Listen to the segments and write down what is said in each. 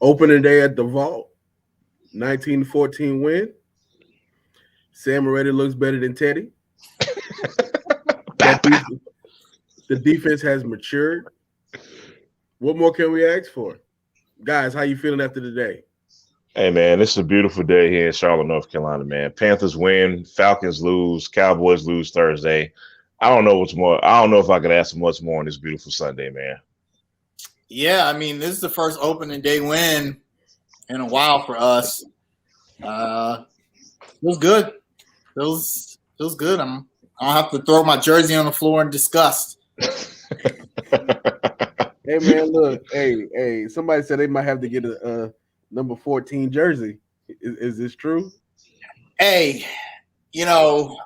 Opening day at the Vault, 1914 win. Sam already looks better than Teddy. That the defense has matured. What more can we ask for? Guys, how you feeling after the day? Hey, man, it's a beautiful day here in Charlotte, North Carolina, man. Panthers win, Falcons lose, Cowboys lose Thursday. I don't know what's more. I don't know if I could ask for much more on this beautiful Sunday, man. Yeah, I mean, this is the first opening day win in a while for us. Feels good. Feels good. I'll have to throw my jersey on the floor in disgust. Hey man, look, hey, somebody said they might have to get a number 14 jersey. Is this true? Hey,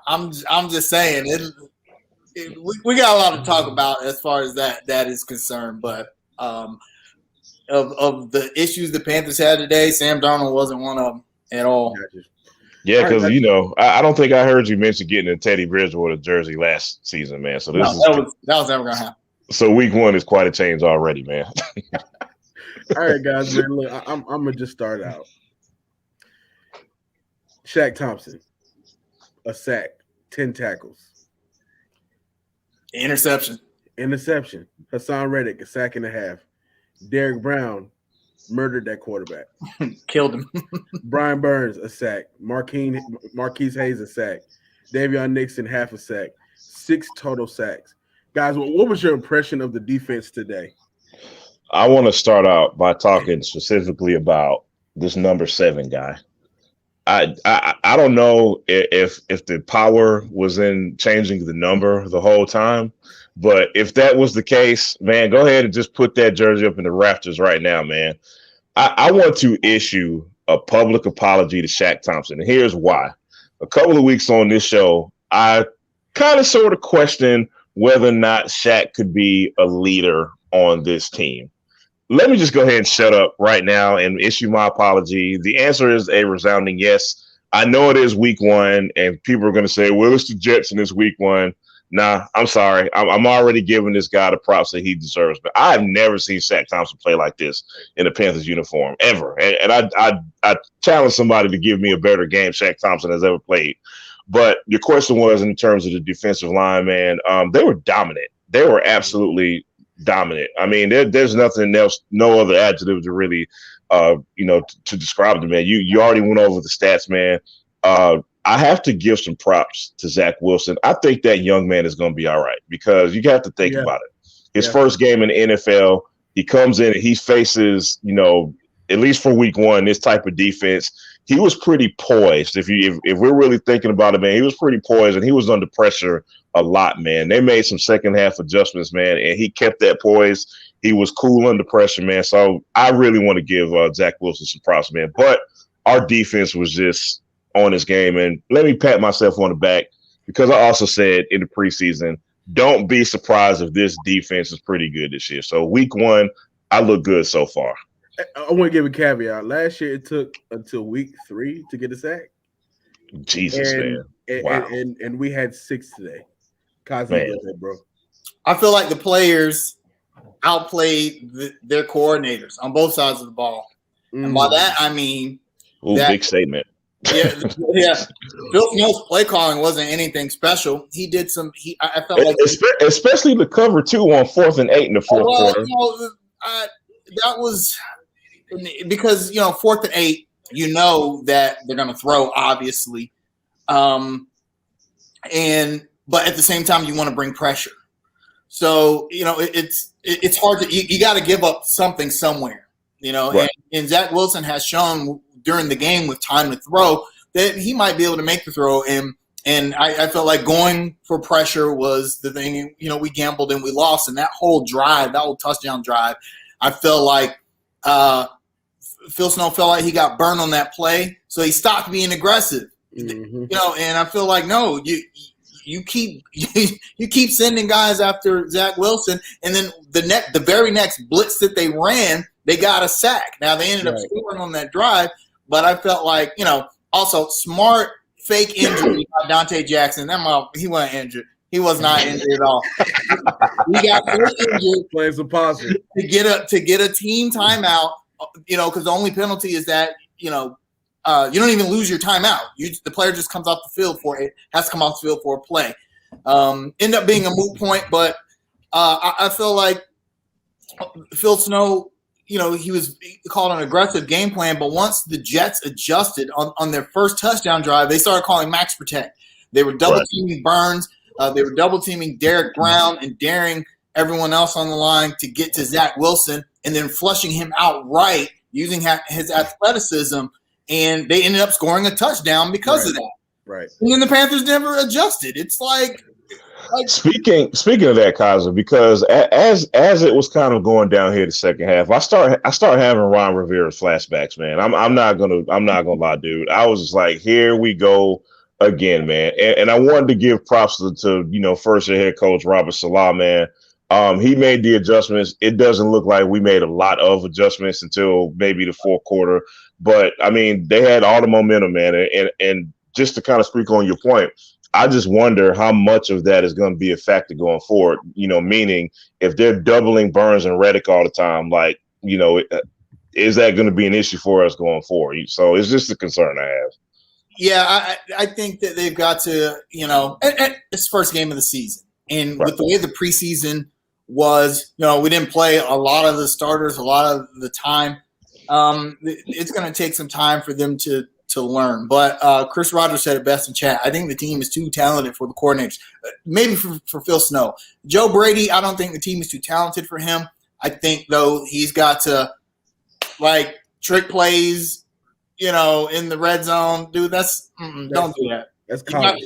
I'm just saying we got a lot to talk about as far as that is concerned, but of the issues the Panthers had today, Sam Darnold wasn't one of them at all. Yeah, because I don't think I heard you mention getting a Teddy Bridgewater jersey last season, man. So that was never gonna happen. So week one is quite a change already, man. All right, guys, man. Look, I'm gonna just start out. Shaq Thompson, a sack, 10 tackles, interception. Hassan Reddick, a sack and a half. Derek Brown murdered that quarterback, killed him. Brian Burns, a sack. Marquise Hayes, a sack. Davion Nixon, half a sack. 6 total sacks. Guys, what was your impression of the defense today? I want to start out by talking specifically about this number 7 guy. I don't know if the power was in changing the number the whole time, but if that was the case, man, go ahead and just put that jersey up in the rafters right now, man. I want to issue a public apology to Shaq Thompson, and here's why. A couple of weeks on this show, I kind of sort of questioned whether or not Shaq could be a leader on this team. Let me just go ahead and shut up right now and issue my apology. The answer is a resounding yes. I know it is week one, and people are going to say, well, it's the Jets in this week one. Nah, I'm sorry. I'm already giving this guy the props that he deserves. But I have never seen Shaq Thompson play like this in a Panthers uniform, ever. And I challenge somebody to give me a better game Shaq Thompson has ever played. But your question was in terms of the defensive line, man, they were dominant. They were absolutely dominant. I mean, there's nothing else, no other adjective to really, to describe them, man. You already went over the stats, man. I have to give some props to Zach Wilson. I think that young man is going to be all right because you have to think about it. His first game in the NFL, he comes in and he faces, at least for week one, this type of defense. He was pretty poised. If we're really thinking about it, man, he was pretty poised and he was under pressure a lot, man. They made some second half adjustments, man, and he kept that poise. He was cool under pressure, man. So I really want to give Zach Wilson some props, man. But our defense was just on his game. And let me pat myself on the back because I also said in the preseason, don't be surprised if this defense is pretty good this year. So week one, I look good so far. I want to give a caveat. Last year, it took until week 3 to get a sack. Jesus, man. Wow. And we had 6 today. Cosmic, bro. I feel like the players outplayed their coordinators on both sides of the ball. And by that, I mean big statement. Yeah. Phil Snell's play calling wasn't anything special. He did some. I felt like, especially the cover 2 on 4th and 8 in the fourth quarter. That was because 4th and 8. That they're going to throw, obviously, but at the same time, you want to bring pressure. So it's hard to you got to give up something somewhere. Right. And Zach Wilson has shown during the game with time to throw that he might be able to make the throw. And I felt like going for pressure was the thing. We gambled and we lost. And that whole drive, that whole touchdown drive, I felt like Phil Snow felt like he got burned on that play. So he stopped being aggressive. Mm-hmm. And I feel like, no, you keep sending guys after Zach Wilson. And then the very next blitz that they ran, they got a sack. Now they ended up scoring on that drive. But I felt like, also smart fake injury by Dante Jackson. He wasn't injured. He was not injured at all. He got first injured playing some posse to get a team timeout because the only penalty is that, you don't even lose your timeout. The player just comes off the field has to come off the field for a play. End up being a moot point, but I feel like Phil Snow, he was called an aggressive game plan, but once the Jets adjusted on their first touchdown drive, they started calling max protect. They were double teaming Burns. They were double teaming Derek Brown and daring everyone else on the line to get to Zach Wilson and then flushing him outright using his athleticism. And they ended up scoring a touchdown because of that. Right. And then the Panthers never adjusted. It's like speaking of that, Kaiser, because as it was kind of going down here the second half, I start having Ron Rivera's flashbacks, man. I'm not gonna lie, dude. I was just like, here we go again, man. And I wanted to give props to first year head coach Robert Salah, man. He made the adjustments. It doesn't look like we made a lot of adjustments until maybe the fourth quarter, but I mean, they had all the momentum, man. And just to kind of speak on your point, I just wonder how much of that is going to be a factor going forward. Meaning if they're doubling Burns and Reddick all the time, like, is that going to be an issue for us going forward? So it's just a concern I have. Yeah, I think that they've got to, it's first game of the season. And with the way the preseason was, we didn't play a lot of the starters a lot of the time. It's going to take some time for them to learn. But Chris Rogers said it best in chat. I think the team is too talented for the coordinators. Maybe for Phil Snow. Joe Brady, I don't think the team is too talented for him. I think, though, he's got to, trick plays, in the red zone. Dude, don't do that. That's college.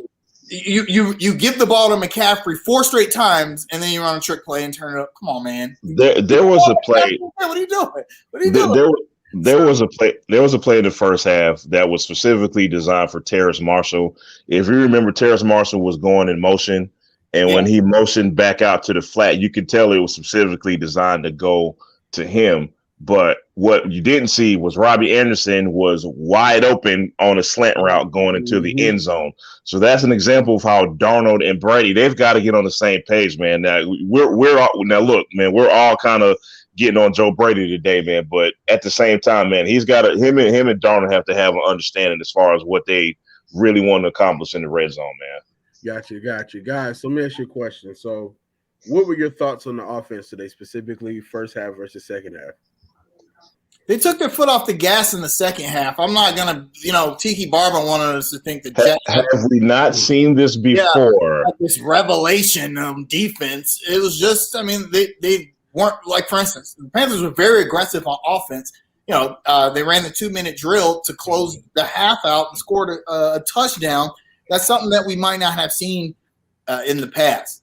You give the ball to McCaffrey 4 straight times, and then you run a trick play and turn it up. Come on, man. There was a play. What are you doing? There was a play in the first half that was specifically designed for Terrace Marshall. If you remember, Terrace Marshall was going in motion, and when he motioned back out to the flat, you could tell it was specifically designed to go to him. But what you didn't see was Robbie Anderson was wide open on a slant route going into the end zone. So that's an example of how Darnold and Brady, they've got to get on the same page, man. Now we're all kind of getting on Joe Brady today, man. But at the same time, man, him and Darnold have to have an understanding as far as what they really want to accomplish in the red zone, man. Got you. Guys, so let me ask you a question. So what were your thoughts on the offense today, specifically first half versus second half? They took their foot off the gas in the second half. I'm not going to, Tiki Barber wanted us to think the Jets. Have we not seen this before? Yeah, this revelation defense. It was just, they weren't, like, for instance, the Panthers were very aggressive on offense. They ran the 2-minute drill to close the half out and scored a touchdown. That's something that we might not have seen in the past.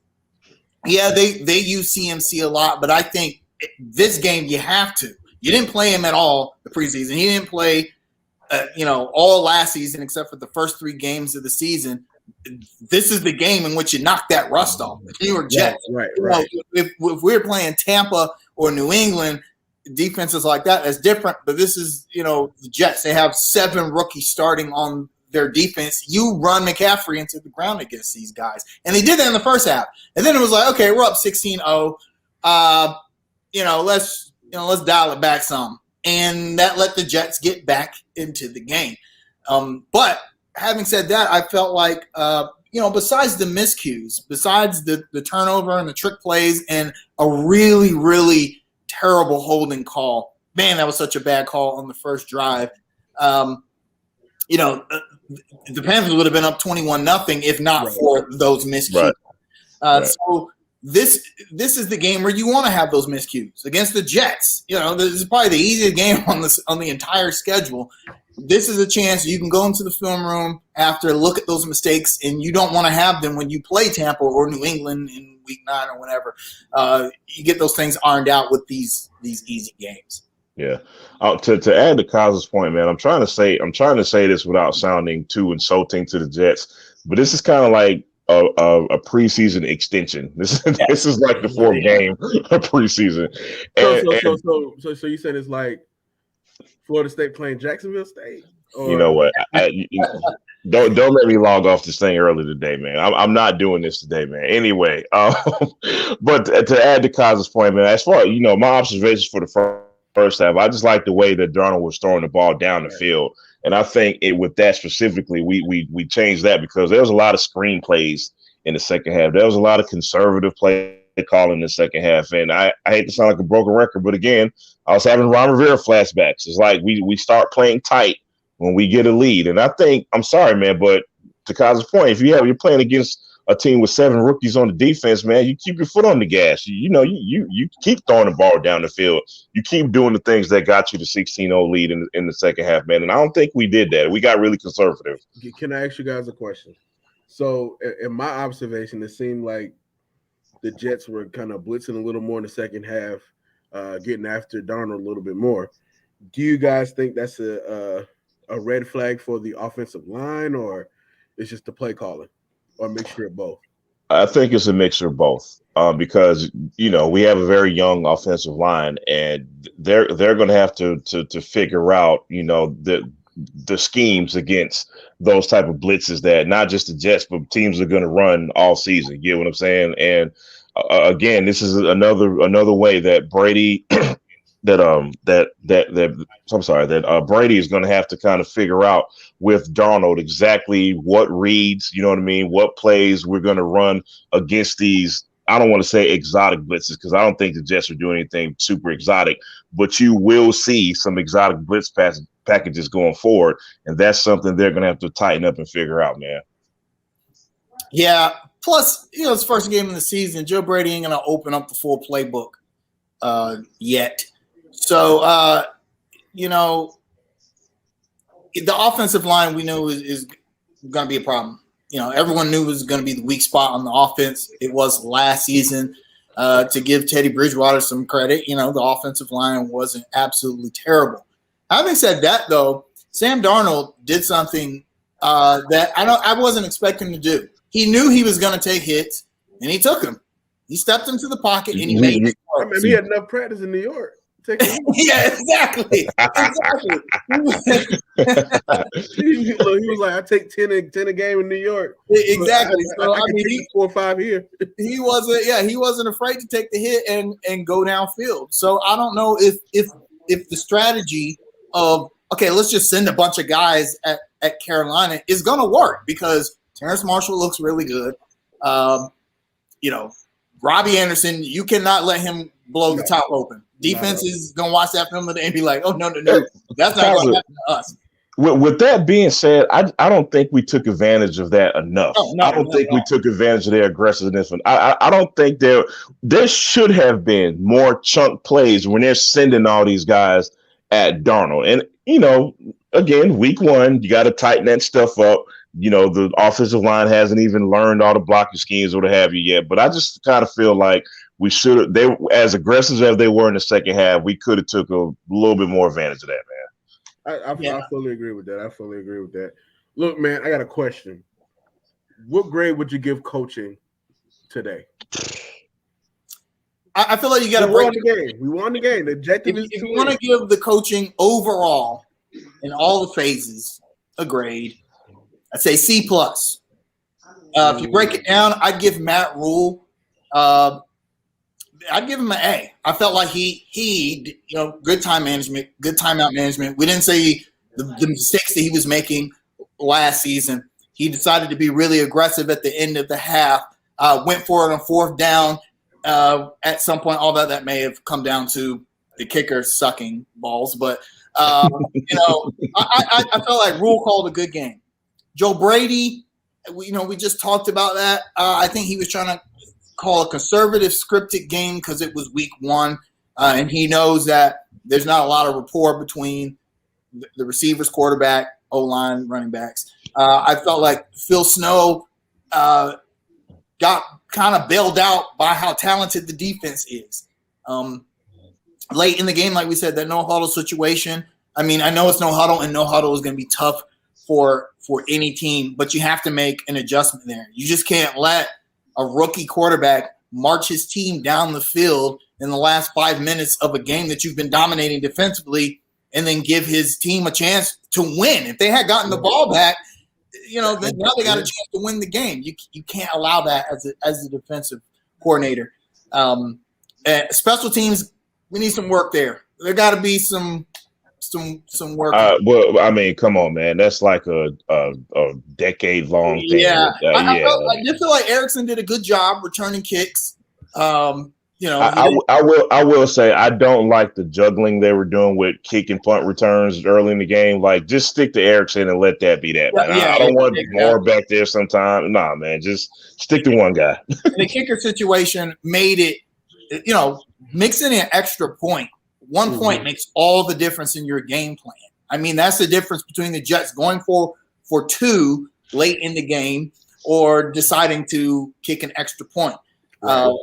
Yeah, they use CMC a lot, but I think this game you have to. You didn't play him at all the preseason. He didn't play, all last season except for the first 3 games of the season. This is the game in which you knock that rust off. If you were Jets, right. If we're playing Tampa or New England, defenses like that, that's different. But this is, the Jets. They have 7 rookies starting on their defense. You run McCaffrey into the ground against these guys, and they did that in the first half. And then it was like, okay, we're up 16-0. Let's dial it back some. And that let the Jets get back into the game. But having said that, I felt like, besides the miscues, besides the turnover and the trick plays and a really, really terrible holding call, man, that was such a bad call on the first drive. The Panthers would have been up 21-0 if not for those miscues. So this is the game where you want to have those miscues against the Jets. This is probably the easiest game on the entire schedule. This is a chance you can go into the film room after, look at those mistakes, and you don't want to have them when you play Tampa or New England in Week 9 or whatever. You get those things ironed out with these easy games. Yeah. To add to Kaz's point, man, I'm trying to say this without sounding too insulting to the Jets, but this is kind of like a preseason extension. This is like the 4th game of preseason. So you said it's like Florida State playing Jacksonville State? Or? You know what? Don't let me log off this thing early today, man. I'm not doing this today, man. Anyway, but to add to Kaz's point, man, as far as my observations for the first half. I just like the way that Darnold was throwing the ball down the field. And I think with that specifically, we changed that because there was a lot of screen plays in the second half. There was a lot of conservative play calling in the second half. And I hate to sound like a broken record, but again, I was having Ron Rivera flashbacks. It's like we start playing tight when we get a lead. And I think, I'm sorry, man, but to Kyle's point, if you're playing against a team with 7 rookies on the defense, man, you keep your foot on the gas. You keep throwing the ball down the field. You keep doing the things that got you the 16-0 lead in the second half, man. And I don't think we did that. We got really conservative. Can I ask you guys a question? So, in my observation, it seemed like the Jets were kind of blitzing a little more in the second half, getting after Darnold a little bit more. Do you guys think that's a red flag for the offensive line, or it's just the play calling, or a mixture of both? I think it's a mixture of both because, we have a very young offensive line, and they're going to have to figure out, the schemes against those type of blitzes that not just the Jets, but teams are going to run all season. You get what I'm saying? And again, this is another way that Brady that Brady is going to have to kind of figure out with Darnold exactly what reads, what plays we're going to run against these. I don't want to say exotic blitzes because I don't think the Jets are doing anything super exotic, but you will see some exotic blitz packages going forward, and that's something they're going to have to tighten up and figure out, man. Yeah. Plus, it's the first game of the season. Joe Brady ain't going to open up the full playbook yet. So, the offensive line we know is going to be a problem. Everyone knew it was going to be the weak spot on the offense. It was last season. To give Teddy Bridgewater some credit, the offensive line wasn't absolutely terrible. Having said that, though, Sam Darnold did something that I wasn't expecting to do. He knew he was going to take hits, and he took them. He stepped into the pocket, and he made it. I mean, he had enough practice in New York. Yeah, exactly. He was like, I take 10 a game in New York. Exactly. I can take 4 or 5 here. He wasn't afraid to take the hit and go downfield. So I don't know if the strategy of let's just send a bunch of guys at Carolina is going to work because Terrence Marshall looks really good. Robbie Anderson, you cannot let him blow the top open. Defense is going to watch that film and be like, oh, no. That's not going to happen to us. With that being said, I don't think we took advantage of that enough. I don't think we took advantage of their aggressiveness. I don't think there should have been more chunk plays when they're sending all these guys at Darnold. And, again, week 1, you got to tighten that stuff up. The offensive line hasn't even learned all the blocking schemes or what have you yet. But I just kind of feel like we should have. They as aggressive as they were in the second half. We could have took a little bit more advantage of that, man. I fully agree with that. Look, man, I got a question. What grade would you give coaching today? I feel like you got to break the game. We won the game. The objective is if you want to give the coaching overall in all the phases a grade, I'd say C+. If you break it down, I'd give Matt Rule. I'd give him an A. I felt like he good time management, good timeout management. We didn't say the mistakes that he was making last season. He decided to be really aggressive at the end of the half. Went for it on 4th down. At some point, all that may have come down to the kicker sucking balls, but I felt like Rule called a good game. Joe Brady, we just talked about that. I think he was trying to call a conservative scripted game because it was week 1, and he knows that there's not a lot of rapport between the receivers, quarterback, O-line, running backs. I felt like Phil Snow got kind of bailed out by how talented the defense is. Late in the game, like we said, that no huddle situation. I mean, I know it's no huddle, and no huddle is going to be tough for any team, but you have to make an adjustment there. You just can't let a rookie quarterback march his team down the field in the last 5 minutes of a game that you've been dominating defensively and then give his team a chance to win. If they had gotten the ball back, then now they got a chance to win the game. You can't allow that as a defensive coordinator. Special teams, we need some work there. there got to be some work. Well, I mean, come on, man. That's like a decade-long thing. Yeah, I did feel like Erickson did a good job returning kicks. I will say I don't like the juggling they were doing with kick and punt returns early in the game. Like, just stick to Erickson and let that be that. Man. I don't want more back there sometime. Nah, man, just stick to one guy. The kicker situation made it, mixing in an extra point. One point makes all the difference in your game plan. I mean, that's the difference between the Jets going for two late in the game or deciding to kick an extra point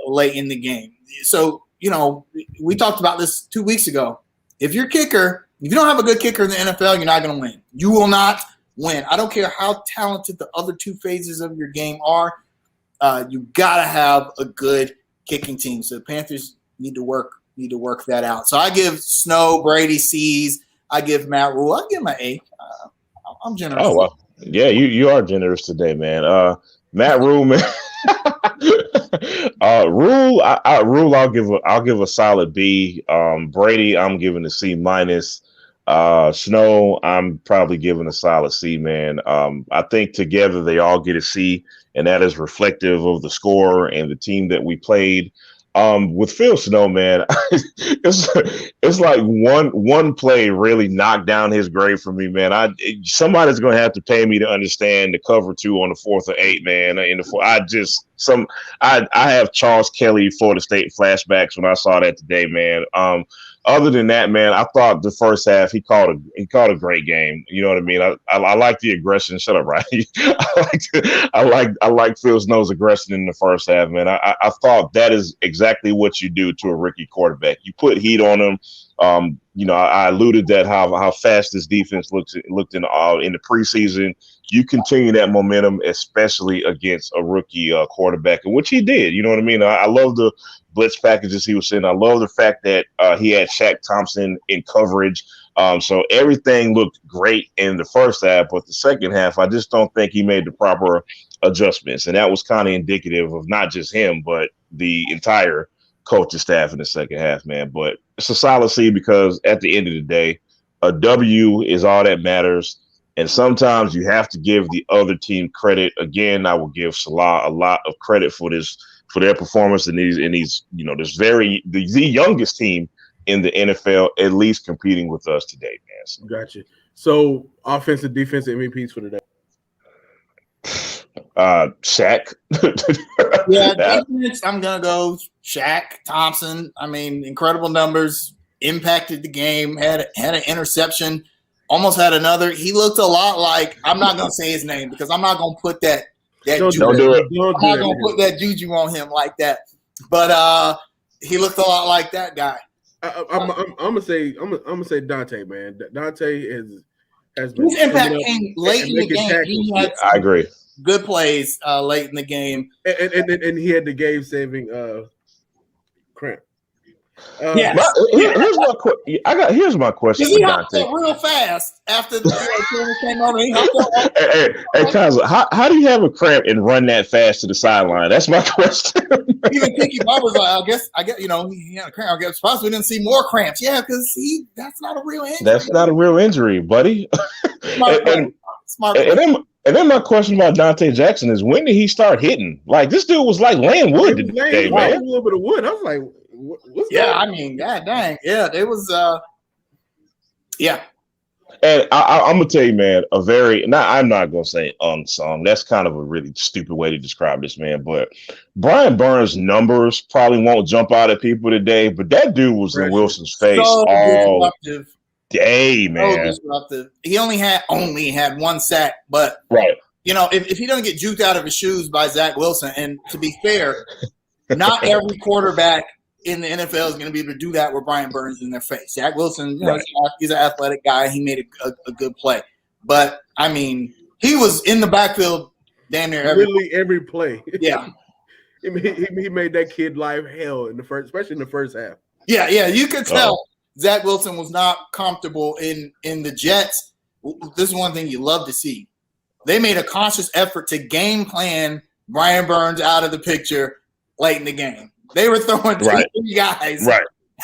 late in the game. So, we talked about this 2 weeks ago. If you don't have a good kicker in the NFL, you're not going to win. You will not win. I don't care how talented the other two phases of your game are. You got to have a good kicking team. So the Panthers need to work that out. So I give Snow, Brady C's. I give Matt Rule. I give him an A. I'm generous. Oh, well. Yeah, you are generous today, man. Matt Rule, man. Rule, I'll give a solid B. Brady, I'm giving a C minus. Snow, I'm probably giving a solid C, man. I think together they all get a C, and that is reflective of the score and the team that we played. With Phil Snow, man, it's like one play really knocked down his grade for me, man. Somebody's gonna have to pay me to understand the cover 2 on the 4th or 8, man. I have Charles Kelly Florida State flashbacks when I saw that today, man. Other than that, man, I thought the first half he called a great game. You know what I mean? I like the aggression. Shut up, right? I like Phil Snow's aggression in the first half, man. I thought that is exactly what you do to a rookie quarterback. You put heat on him. I alluded that how fast this defense looked in the preseason. You continue that momentum, especially against a rookie quarterback, and which he did. You know what I mean? I love the blitz packages he was in. I love the fact that he had Shaq Thompson in coverage. So everything looked great in the first half, but the second half, I just don't think he made the proper adjustments. And that was kind of indicative of not just him, but the entire coaching staff in the second half, man. But it's a solid C because at the end of the day, a W is all that matters. And sometimes you have to give the other team credit. Again, I will give Salah a lot of credit for their performance in these, the youngest team in the NFL, at least competing with us today, man. So. Gotcha. So offensive, defensive MVPs for today. Shaq. Defense, I'm gonna go Shaq Thompson. I mean, incredible numbers, impacted the game, had an interception, almost had another. He looked a lot like, I'm not gonna say his name because I'm not gonna put that don't do it. I'm not gonna put that juju on him like that. But he looked a lot like that guy. I'm gonna say Dante, man. Dante has been his impact came late in the game. I agree. Good plays late in the game, and he had the game-saving cramp. Yes. Here's my question. He hopped up real fast after the came over. He hopped up. Hey, Kaiser, how do you have a cramp and run that fast to the sideline? That's my question. Even Tiki Bob was like, I guess, he had a cramp. I guess possibly we didn't see more cramps. Yeah, because that's not a real injury. That's not a real injury, buddy. Smart. And then my question about Dante Jackson is, when did he start hitting? Like, this dude was like laying wood today, man. A little bit of wood. I was like, what's that? I mean, god dang. Yeah, it was yeah. And I'm gonna tell you, man, I'm not gonna say unsung. That's kind of a really stupid way to describe this, man. But Brian Burns' numbers probably won't jump out at people today, but that dude was in Wilson's face all day, man. So disruptive. He only had one sack, but right. If he doesn't get juked out of his shoes by Zach Wilson, and to be fair, not every quarterback in the NFL is going to be able to do that with Brian Burns in their face. Zach Wilson, he's an athletic guy. He made a good play. But, I mean, he was in the backfield damn near every play. Yeah. he made that kid life hell especially in the first half. Yeah, you could tell Zach Wilson was not comfortable in the Jets. This is one thing you love to see. They made a conscious effort to game plan Brian Burns out of the picture late in the game. They were throwing 2-3 guys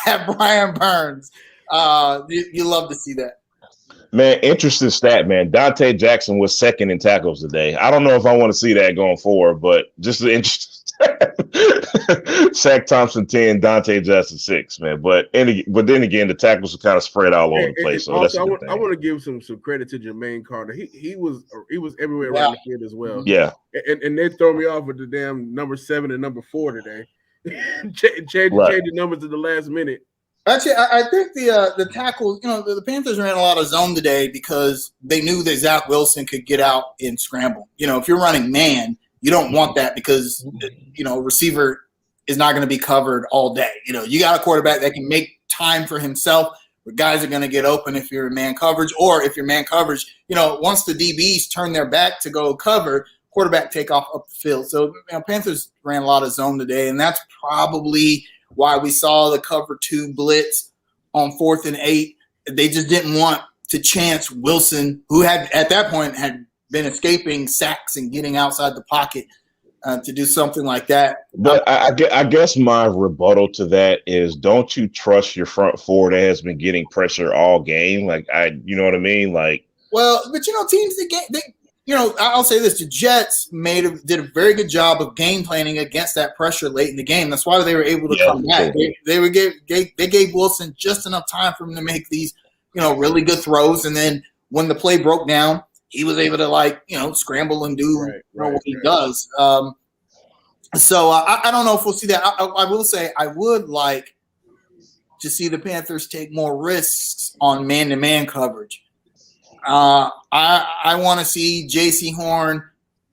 at Brian Burns. You love to see that. Man, interesting stat, man. Dante Jackson was second in tackles today. I don't know if I want to see that going forward, but just an interesting stat. Shaq Thompson 10, Dante Jackson 6, man. But then again, the tackles are kind of spread all over the place. So also, I want to give some credit to Jermaine Carter. He was everywhere around the field as well. Yeah. And they throw me off with the damn number 7 and number 4 today. Change the numbers at the last minute. Actually, I think the tackles, the Panthers ran a lot of zone today because they knew that Zach Wilson could get out and scramble. If you're running man, you don't want that because, receiver is not going to be covered all day. You got a quarterback that can make time for himself, but guys are going to get open if you're in man coverage, or if you're man coverage, once the DBs turn their back to go cover, quarterback take off up the field. So Panthers ran a lot of zone today, and that's probably – why we saw the cover 2 blitz on 4th and 8. They just didn't want to chance Wilson, who had at that point had been escaping sacks and getting outside the pocket, to do something like that. But I guess my rebuttal to that is, don't you trust your front four that has been getting pressure all game? You know what I mean? Well, but teams I'll say this: the Jets did a very good job of game planning against that pressure late in the game. That's why they were able to come back. They gave Wilson just enough time for him to make these, really good throws, and then when the play broke down, he was able to scramble and do what he does. So I don't know if we'll see that. I will say I would like to see the Panthers take more risks on man-to-man coverage. I want to see J.C. Horn,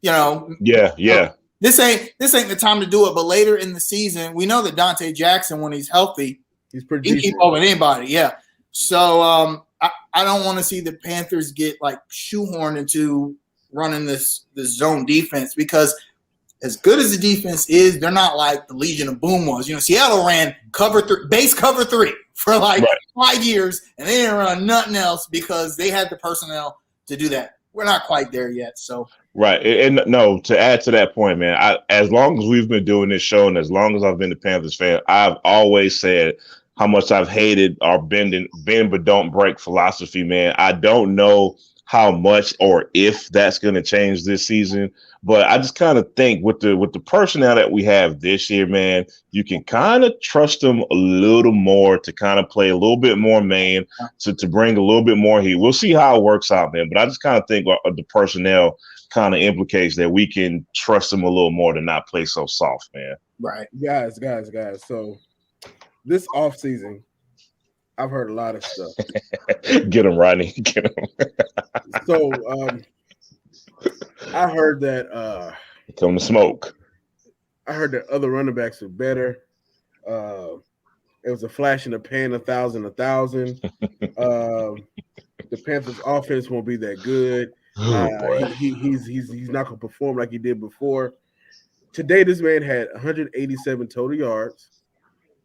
Yeah. This ain't the time to do it, but later in the season, we know that Dante Jackson, when he's healthy, he can keep up with anybody. Yeah. So I don't want to see the Panthers get shoehorned into running this zone defense, because as good as the defense is, they're not like the Legion of Boom was. Seattle ran base cover 3 for 5 years, and they didn't run nothing else because they had the personnel to do that. We're not quite there yet. So right, and no, to add to that point, man, as long as we've been doing this show, and as long as I've been a Panthers fan, I've always said how much I've hated our bend but don't break philosophy, man. I don't know how much or if that's going to change this season, but I just kind of think with the personnel that we have this year, man, you can kind of trust them a little more to kind of play a little bit more man, to bring a little bit more heat. We'll see how it works out, man. But I just kind of think the personnel kind of implicates that we can trust them a little more to not play so soft, man. Right. Guys. So this offseason, I've heard a lot of stuff. Get him, Rodney. Get him. So I heard that come to smoke. I heard that other running backs are better. It was a flash in the pan, 1,000. The Panthers' offense won't be that good. He's not going to perform like he did before. Today, this man had 187 total yards,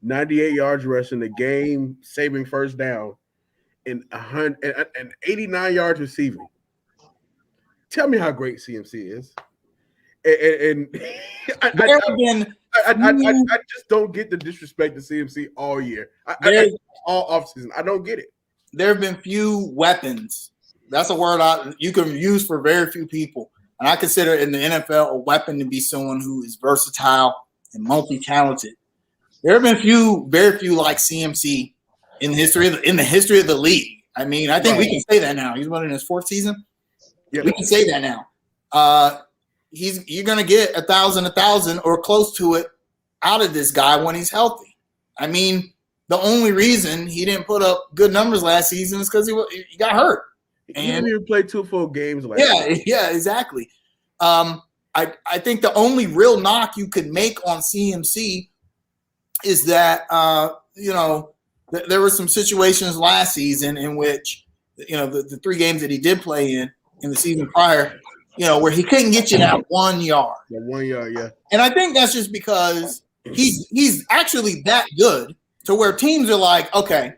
98 yards rushing, the game-saving first down, and 89 yards receiving. Tell me how great CMC is. And I just don't get the disrespect to CMC all year. All offseason. I don't get it. There have been few weapons. That's a word you can use for very few people. And I consider in the NFL a weapon to be someone who is versatile and multi-talented. There have been very few like CMC in the history of the league. I mean, I think we can say that now. He's in his 4th season. Yeah. We can say that now. You're going to get 1,000 or close to it out of this guy when he's healthy. I mean, the only reason he didn't put up good numbers last season is because he got hurt. He didn't even play 2 full games last year. Yeah, exactly. I think the only real knock you could make on CMC is that there were some situations last season in which the 3 games that he did play in the season prior, where he couldn't get you that 1 yard. That 1 yard, yeah. And I think that's just because he's actually that good to where teams are like, okay,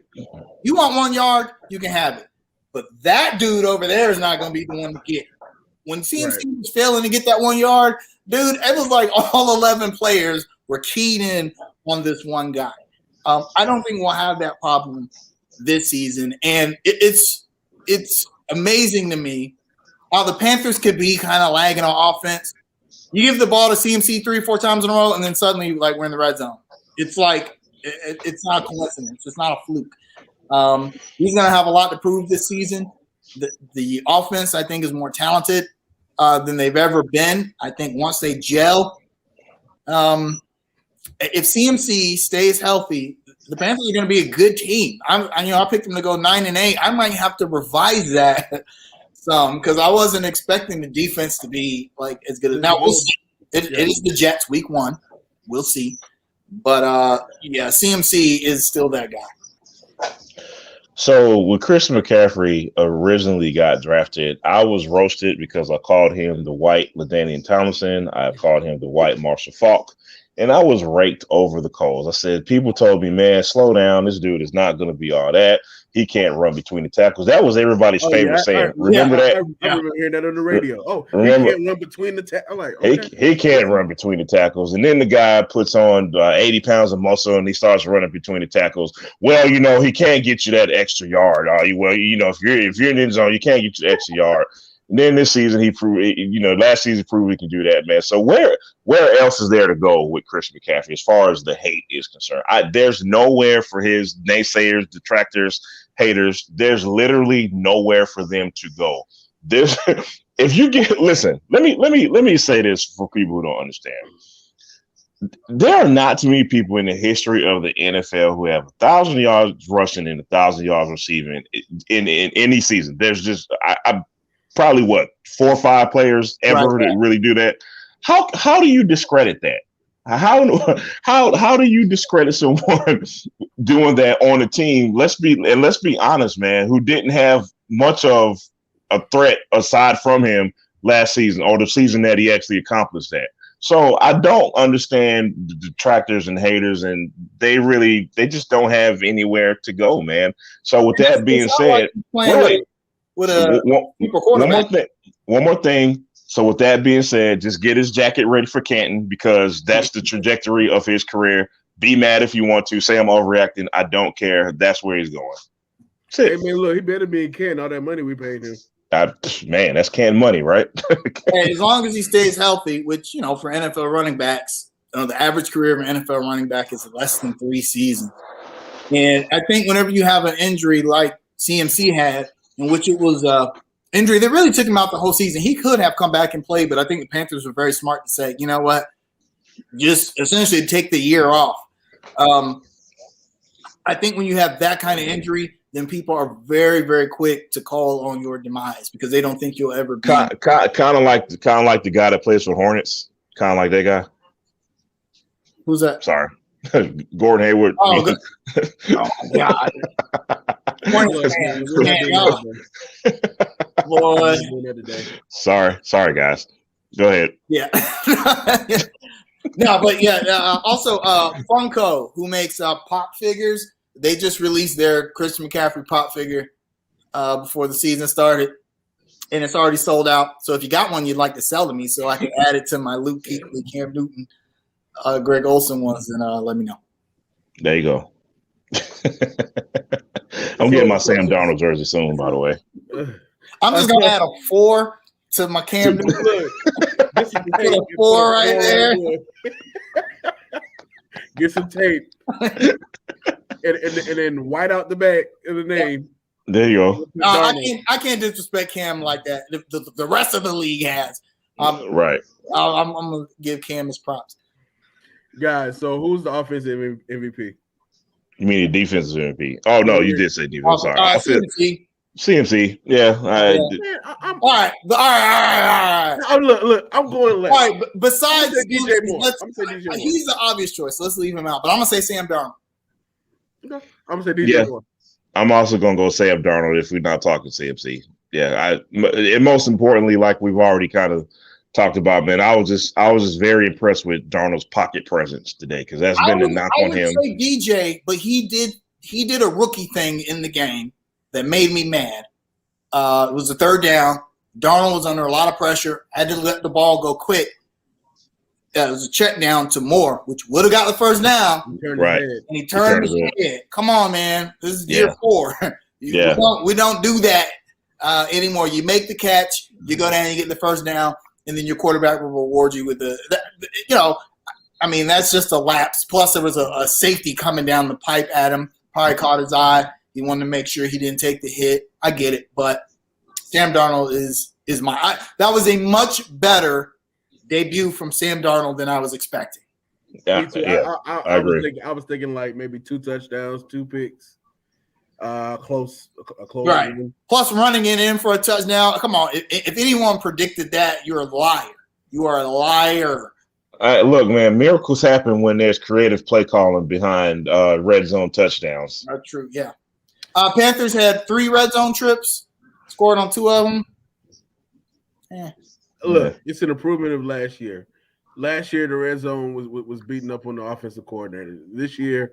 you want 1 yard, you can have it. But that dude over there is not going to be the one to get. When CMC was failing to get that 1 yard, dude, it was like all 11 players were keyed in on this one guy. I don't think we'll have that problem this season, and it's amazing to me how the Panthers could be kind of lagging on offense. You give the ball to CMC 3 or 4 times in a row, and then suddenly, like, we're in the red zone. It's like it's not a coincidence. It's not a fluke. He's going to have a lot to prove this season. The offense, I think, is more talented than they've ever been. I think once they gel, if CMC stays healthy, the Panthers are going to be a good team. I picked them to go 9-8. I might have to revise that some because I wasn't expecting the defense to be like as good as now. We'll see. It is the Jets week 1. We'll see. But CMC is still that guy. So when Chris McCaffrey originally got drafted, I was roasted because I called him the white LaDainian Tomlinson. I called him the white Marshall Faulk. And I was raked over the coals. I said, people told me, man, slow down. This dude is not going to be all that. He can't run between the tackles. That was everybody's favorite saying. Remember that? I remember hearing that on the radio. Oh, remember, he can't run between the tackles. I'm like, okay. He can't run between the tackles. And then the guy puts on 80 pounds of muscle and he starts running between the tackles. Well, he can't get you that extra yard. If you're in the end zone, you can't get you the extra yard. And then this season, he proved, last season proved he can do that, man. So where else is there to go with Chris McCaffrey as far as the hate is concerned? There's nowhere for his naysayers, detractors, haters. There's literally nowhere for them to go. If you get listen, let me say this for people who don't understand. There are not too many people in the history of the NFL who have 1,000 yards rushing and 1,000 yards receiving in any season. There's just I probably 4 or 5 players ever that really do that. How do you discredit that? How do you discredit someone doing that on a team? Let's be honest, man, who didn't have much of a threat aside from him last season or the season that he actually accomplished that. So I don't understand the detractors and haters, and they just don't have anywhere to go, man. So with that being said, one more thing. So with that being said, just get his jacket ready for Canton because that's the trajectory of his career. Be mad if you want to. Say I'm overreacting. I don't care. That's where he's going. Hey, man, look, he better be in Canton. All that money we paid him. Man, that's Canton money, right? As long as he stays healthy, which, for NFL running backs, the average career of an NFL running back is less than 3 seasons. And I think whenever you have an injury like CMC had, in which it was injury that really took him out the whole season. He could have come back and played, but I think the Panthers were very smart to say, you know what, just essentially take the year off. I think when you have that kind of injury, then people are very, very quick to call on your demise because they don't think you'll ever be. Kind of like the guy that plays for Hornets. Kind of like that guy. Who's that? Sorry. Gordon Hayward. Oh, good. Oh my God. Boy. Sorry, guys. Go ahead. Yeah. No, but also Funko, who makes pop figures, they just released their Christian McCaffrey pop figure before the season started, and it's already sold out. So if you got one you'd like to sell to me so I can add it to my Luke Kuechly, Cam Newton, Greg Olsen ones, and let me know. There you go. I'm getting my Sam Darnold jersey soon, by the way. I'm just going to add a 4 to my Cam Newton. Get a 4 right there. Get some tape. and then white out the back of the name. There you go. I can't disrespect Cam like that. The rest of the league has. Right. I'm going to give Cam his props. Guys, so who's the offensive MVP? You mean the defensive MVP? Oh, no, you did say defense. Sorry. CMC. Yeah. All right. Look, I'm going left. All right, besides DJ Moore. He's the obvious choice. Let's leave him out. But I'm going to say Sam Darnold. Okay. I'm going to say DJ Moore. I'm also going to go Sam Darnold if we're not talking CMC. Yeah. And most importantly, like we've already kind of talked about, man, I was just very impressed with Darnold's pocket presence today because that's been the knock on him. I would say DJ, but he did a rookie thing in the game that made me mad. It was a 3rd down. Darnold was under a lot of pressure. Had to let the ball go quick. it was a check down to Moore, which would have got the first down. Right. And he turned his head. Come on, man. This is year 4. We don't do that anymore. You make the catch, you go down and you get the first down, and then your quarterback will reward you with that's just a lapse. Plus, there was a safety coming down the pipe at him. Probably caught his eye. He wanted to make sure he didn't take the hit. I get it, but Sam Darnold is that was a much better debut from Sam Darnold than I was expecting. I agree. I was thinking like maybe 2 touchdowns, 2 picks, close right. Game. Plus running it in for a touchdown. Come on, if anyone predicted that, you're a liar. You are a liar. Look, man, miracles happen when there's creative play calling behind red zone touchdowns. That's true. Yeah. Panthers had 3 red zone trips, scored on 2 of them. Look, it's an improvement of last year. Last year, the red zone was beating up on the offensive coordinator. This year,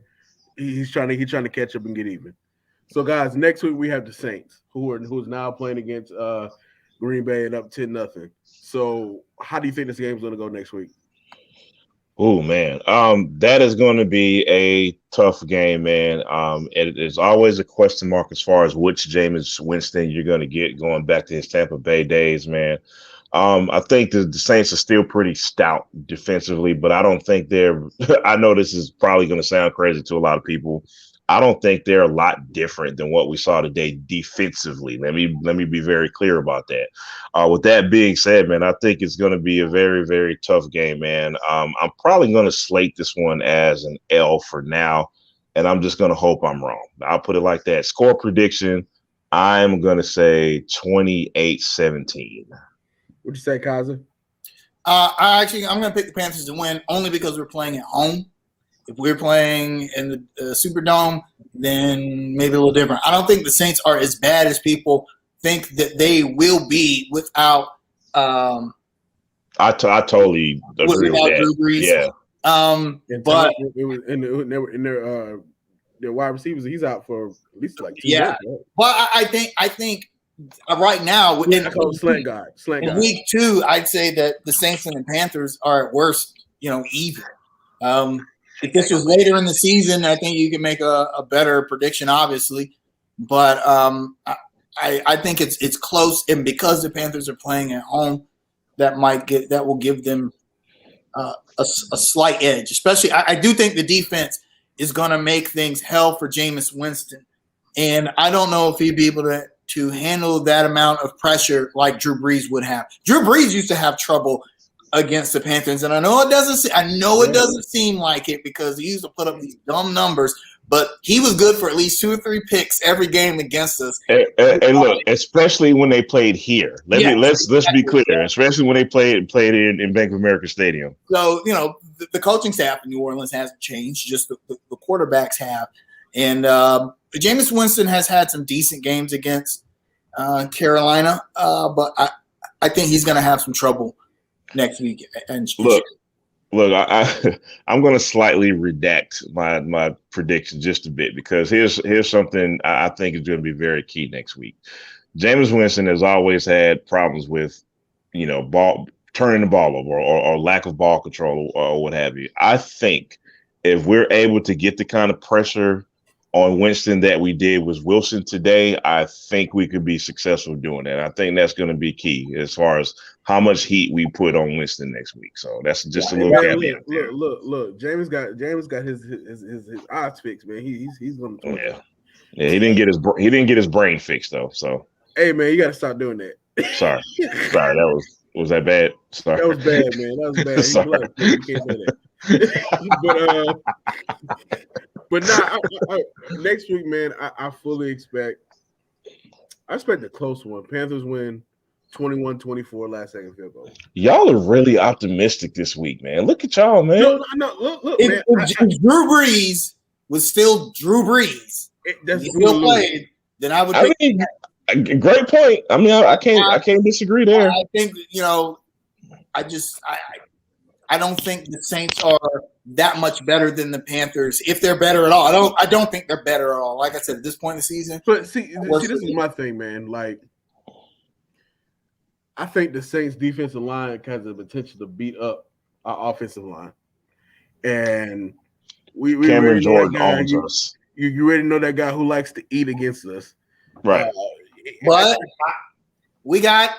he's trying to catch up and get even. So, guys, next week we have the Saints, who's now playing against Green Bay and up 10-0. So, how do you think this game's going to go next week? Oh, man. That is going to be a tough game, man. It is always a question mark as far as which Jameis Winston you're going to get going back to his Tampa Bay days, man. I think the Saints are still pretty stout defensively, but I don't think they're – I know this is probably going to sound crazy to a lot of people. I don't think they're a lot different than what we saw today defensively. Let me be very clear about that. With that being said, man, I think it's going to be a very, very tough game, man. I'm probably going to slate this one as an L for now, and I'm just going to hope I'm wrong. I'll put it like that. Score prediction, I'm going to say 28-17. What'd you say, Kaza? I'm going to pick the Panthers to win only because we're playing at home. If we're playing in the Superdome, then maybe a little different. I don't think the Saints are as bad as people think that they will be without. I totally agree with that. Drew Brees. Yeah. But it was in their wide receivers. He's out for at least like 2 months. Right? Well, I think right now in slant guy. In week 2, I'd say that the Saints and the Panthers are at worst, even. If this was later in the season, I think you can make a better prediction, obviously. But I think it's close, and because the Panthers are playing at home, that will give them a slight edge. Especially, I do think the defense is going to make things hell for Jameis Winston, and I don't know if he'd be able to handle that amount of pressure like Drew Brees would have. Drew Brees used to have trouble against the Panthers, and I know it doesn't seem like it because he used to put up these dumb numbers, but he was good for at least 2 or 3 picks every game against us. And look, especially when they played here. Let's be clear, especially when they played in Bank of America Stadium. So the coaching staff in New Orleans hasn't changed; just the quarterbacks have. And Jameis Winston has had some decent games against Carolina, but I think he's going to have some trouble next week. And look, I'm going to slightly redact my prediction just a bit because here's something I think is going to be very key next week. Jameis Winston has always had problems with, turning the ball over or lack of ball control or what have you. I think if we're able to get the kind of pressure on Winston that we did with Wilson today, I think we could be successful doing that. I think that's going to be key as far as how much heat we put on Winston next week. So that's just a little caveat. Look. James got his odds fixed, man. He's going to. Yeah. He didn't get his brain fixed though. So hey, man, you got to stop doing that. Sorry. That was that bad? Sorry. That was bad, man. That was bad. Sorry. You can't say that. But next week, man, I fully expect a close one. Panthers win 21-24 last second field goal. Y'all are really optimistic this week, man. Look at y'all, man. No, look, man. If Drew Brees was still Drew Brees, still played, then I would think great point. I mean, I can't disagree there. I think, I don't think the Saints are that much better than the Panthers, if they're better at all. I don't think they're better at all. Like I said, at this point in the season. But see, this is my thing, man. Like, I think the Saints' defensive line has the potential to beat up our offensive line, and we Cameron already know that Jordan guy. owns us. You already know that guy who likes to eat against us, Right? But we got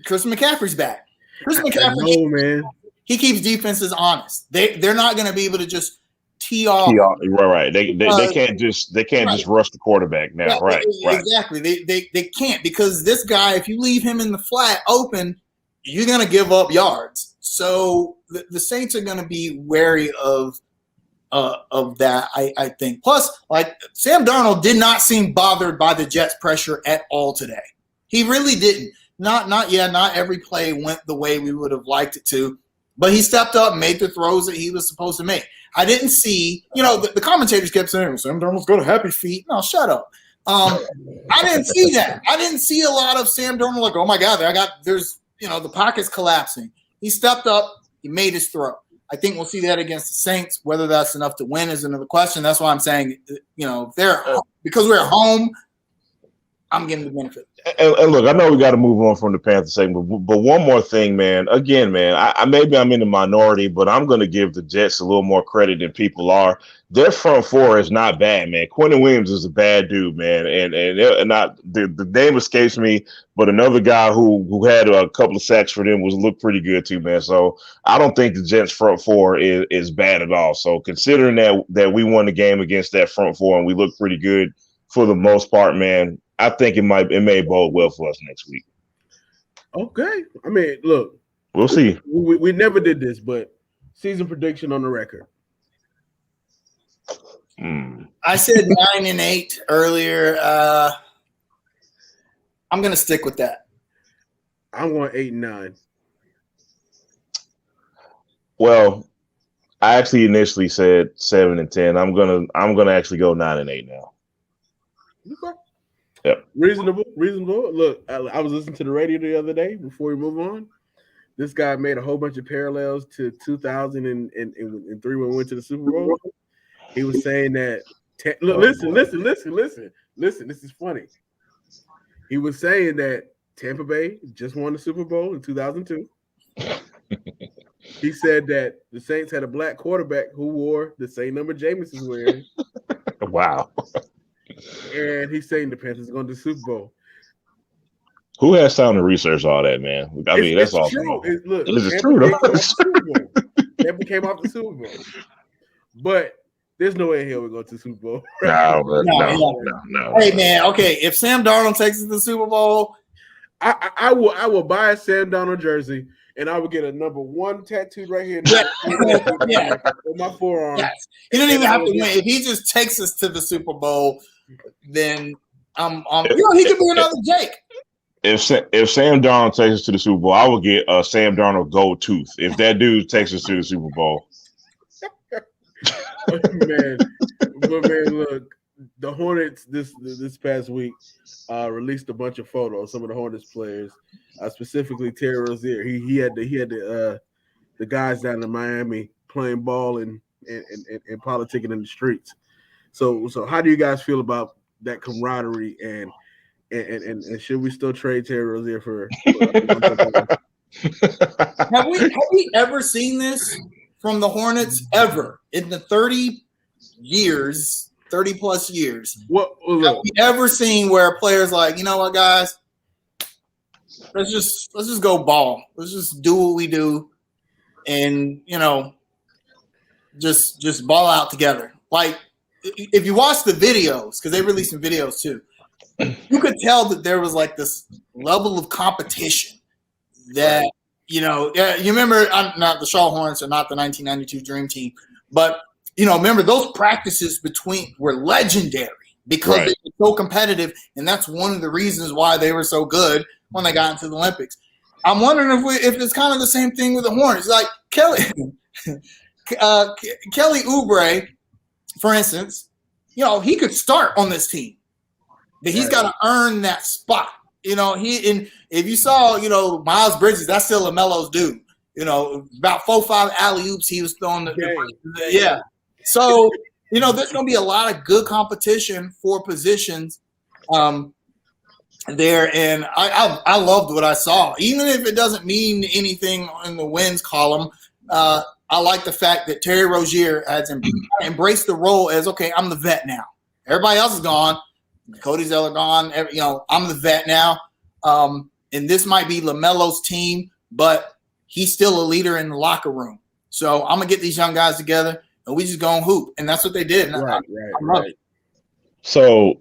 Chris McCaffrey's back. Chris McCaffrey, man. He keeps defenses honest. They're not going to be able to just tee off. Right. They can't just rush the quarterback now. Right. Exactly. They can't, because this guy, if you leave him in the flat open, you're going to give up yards. So the Saints are going to be wary of that, I think. Plus, like, Sam Darnold did not seem bothered by the Jets' pressure at all today. He really didn't. Not every play went the way we would have liked it to, but he stepped up and made the throws that he was supposed to make. I didn't see, the commentators kept saying, Sam Darnold's got a happy feet. No, shut up. I didn't see that. I didn't see a lot of Sam Darnold like, oh my God, the pocket's collapsing. He stepped up, he made his throw. I think we'll see that against the Saints. Whether that's enough to win is another question. That's why I'm saying, because we're at home, I'm getting the benefit. And look, I know we got to move on from the Panthers segment, but one more thing, man. Again, man, I maybe I'm in the minority, but I'm going to give the Jets a little more credit than people are. Their front four is not bad, man. Quentin Williams is a bad dude, man, and not the name escapes me, but another guy who had a couple of sacks for them looked pretty good too, man. So I don't think the Jets front four is bad at all. So considering that we won the game against that front four and we look pretty good for the most part, man, I think it may bode well for us next week. Okay. I mean, look. We'll see. We never did this, but season prediction on the record. I said 9-8 earlier. I'm going to stick with that. I want 8-9. Well, I actually initially said 7-10. I'm gonna actually go 9-8 now. Okay. Yep. Reasonable. Look, I was listening to the radio the other day before we move on. This guy made a whole bunch of parallels to 2003 when we went to the Super Bowl. He was saying that. Listen. This is funny. He was saying that Tampa Bay just won the Super Bowl in 2002. He said that the Saints had a black quarterback who wore the same number Jameis is wearing. Wow. And he's saying the Panthers are going to the Super Bowl. Who has time to research all that, man? I mean, that's all. True. Look, this is true, though. Tampa came off the Super Bowl. But there's no way in hell we're going to the Super Bowl. No. Hey, man, okay, if Sam Darnold takes us to the Super Bowl, I will buy a Sam Darnold jersey, and I will get a number 1 tattooed right here on my forearm. Yes. He don't even have to win. If he just takes us to the Super Bowl, then he could be another Jake. If Sam Darnold takes us to the Super Bowl, I will get a Sam Darnold gold tooth. If that dude takes us to the Super Bowl. man, look, the Hornets this past week released a bunch of photos. Some of the Hornets players, specifically Terry Rozier. He had the guys down in Miami playing ball and politicking in the streets. So how do you guys feel about that camaraderie and should we still trade Terry Rozier for have we ever seen this from the Hornets ever in the 30 plus years? Have we ever seen where players like, you know what, guys, let's just go ball. Let's just do what we do and just ball out together. Like, if you watch the videos, because they released some videos too, you could tell that there was like this level of competition that, you remember, not the Charlotte Hornets are not the 1992 Dream Team, but, remember those practices were legendary because they were so competitive, and that's one of the reasons why they were so good when they got into the Olympics. I'm wondering if it's kind of the same thing with the Hornets. Like Kelly Oubre, for instance, he could start on this team, but he's got to earn that spot. If you saw, Miles Bridges, that's still LaMelo's dude. About 4-5 alley-oops he was throwing. Yeah. So, there's going to be a lot of good competition for positions there. And I loved what I saw. Even if it doesn't mean anything in the wins column, I like the fact that Terry Rozier has embraced the role as, okay, I'm the vet now. Everybody else is gone. Cody Zeller gone. I'm the vet now. And this might be LaMelo's team, but he's still a leader in the locker room. So I'm going to get these young guys together, and we just go and hoop. And that's what they did. And Right. So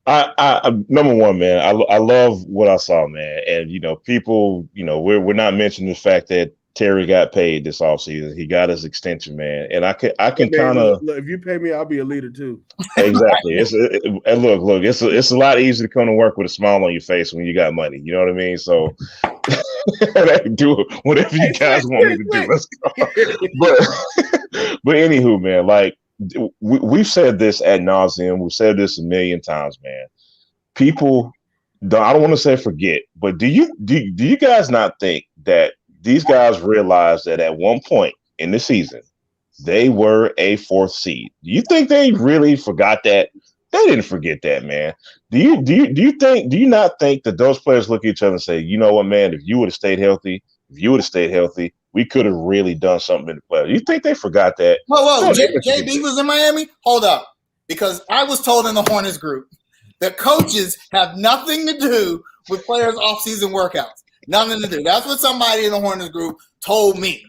I number one, man, I love what I saw, man. And, people, we're not mentioning the fact that Terry got paid this offseason. He got his extension, man. And I can kind of, if you pay me, I'll be a leader too. Exactly. And look, it's a lot easier to come to work with a smile on your face when you got money. You know what I mean? So do whatever you guys want me to do. Let's go. But anywho, man, like we've said this ad nauseum. We've said this a million times, man. People, I don't want to say forget, but do you guys not think that these guys realized that at one point in the season they were a 4th seed? Do you think they really forgot that? They didn't forget that, man. Do you not think that those players look at each other and say, you know what, man, if you would have stayed healthy, we could have really done something in the playoffs? Do you think they forgot that? Whoa. JB was in Miami? Hold up. Because I was told in the Hornets group that coaches have nothing to do with players' off-season workouts. Nothing to do. That's what somebody in the Hornets group told me.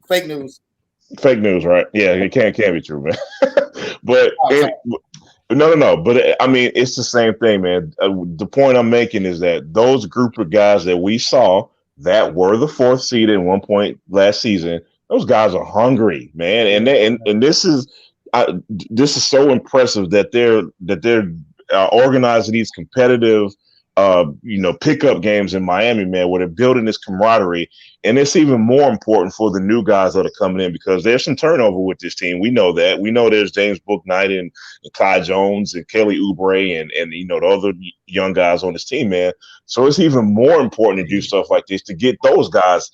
Fake news. Fake news, right? Yeah, it can't be true, man. But no. But I mean, it's the same thing, man. The point I'm making is that those group of guys that we saw that were the 4th seed at one point last season, those guys are hungry, man. And this is so impressive that they're organizing these competitive pickup games in Miami, man, where they're building this camaraderie. And it's even more important for the new guys that are coming in because there's some turnover with this team. We know that. We know there's James Bouknight and Kai Jones and Kelly Oubre and the other young guys on this team, man. So it's even more important to do stuff like this to get those guys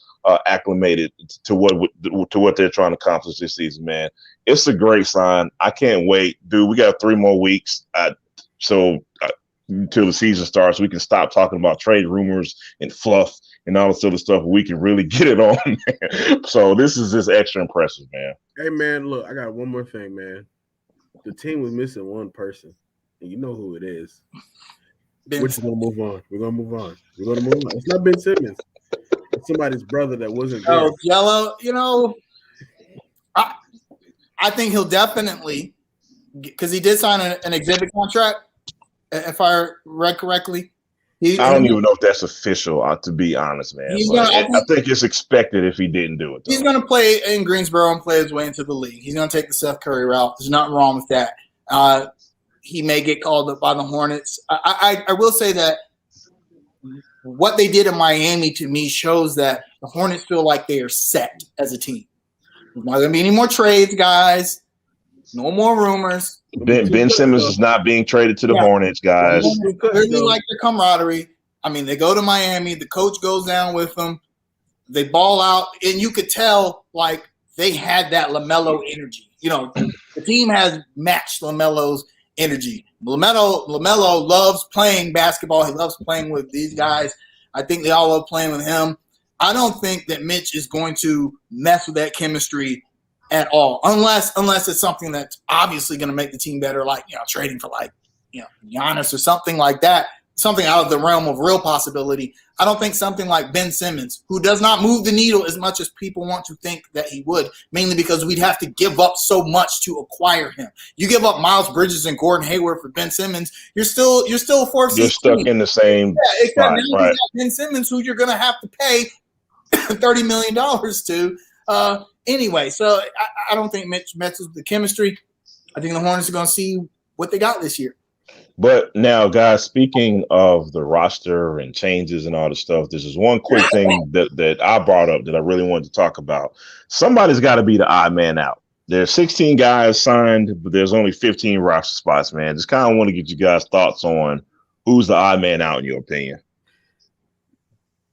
acclimated to what they're trying to accomplish this season, man. It's a great sign. I can't wait, dude. We got 3 more weeks. Until the season starts, we can stop talking about trade rumors and fluff and all this other stuff. We can really get it on, man. So this is just extra impressive, man. Hey, man, look, I got one more thing, man. The team was missing one person, and you know who it is. We're just going to move on. We're going to move on. It's not Ben Simmons. It's somebody's brother that wasn't there. Oh, Jello, I think he'll definitely, because he did sign an exhibit contract, if I read correctly. I don't even know if that's official, to be honest, man. I think it's expected if he didn't do it, though. He's going to play in Greensboro and play his way into the league. He's going to take the Seth Curry route. There's nothing wrong with that. He may get called up by the Hornets. I will say that what they did in Miami, to me, shows that the Hornets feel like they are set as a team. There's not going to be any more trades, guys. No more rumors. Ben Simmons is not being traded to the Hornets, guys. They really like their camaraderie. I mean, they go to Miami. The coach goes down with them. They ball out, and you could tell like they had that LaMelo energy. The team has matched LaMelo's energy. LaMelo loves playing basketball. He loves playing with these guys. I think they all love playing with him. I don't think that Mitch is going to mess with that chemistry at all, unless it's something that's obviously going to make the team better, like trading for Giannis or something like that, something out of the realm of real possibility. I don't think something like Ben Simmons, who does not move the needle as much as people want to think that he would, mainly because we'd have to give up so much to acquire him. You give up Miles Bridges and Gordon Hayward for Ben Simmons, you're still a 4th seed. You're stuck in the same spot, now right? You got Ben Simmons, who you're going to have to pay $30 million to. Anyway, so I don't think Mitch messes with the chemistry. I think the Hornets are going to see what they got this year. But now, guys, speaking of the roster and changes and all this stuff, this is one quick thing that I brought up that I really wanted to talk about. Somebody's got to be the odd man out. There's 16 guys signed, but there's only 15 roster spots, man. Just kind of want to get you guys' thoughts on who's the odd man out in your opinion.